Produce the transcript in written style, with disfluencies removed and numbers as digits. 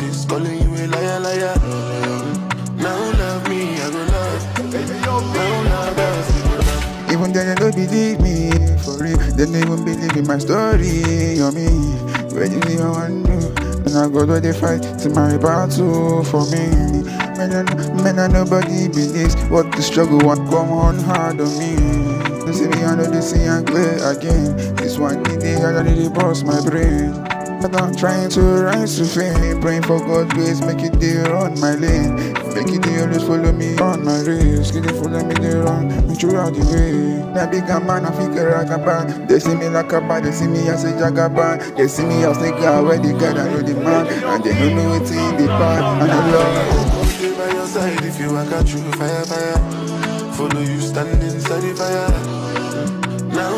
this, calling you a liar, liar. Now love me, I go love. Now love us. Even then they don't believe me, for real. They don't even believe in my story, on me. Where you even want to? And I go to the fight to my battle for me. Man, nobody believes what the struggle won't come on hard on me. They see me under the sea and clear again. This one day I really bust my brain. But I'm trying to rise to fame. Praying for God's grace, make it there on my lane. Make it there, always follow me on my race. Get it, follow me there on, me throughout the way. That big man, I think a ragaban. They see me like a bad, they see me as a jagaban. They see me as the guy where the God I know the man. And they don't know it's in the part, and I love. Stay by your side if you walk out through fire, fire. Follow you stand inside the fire. Now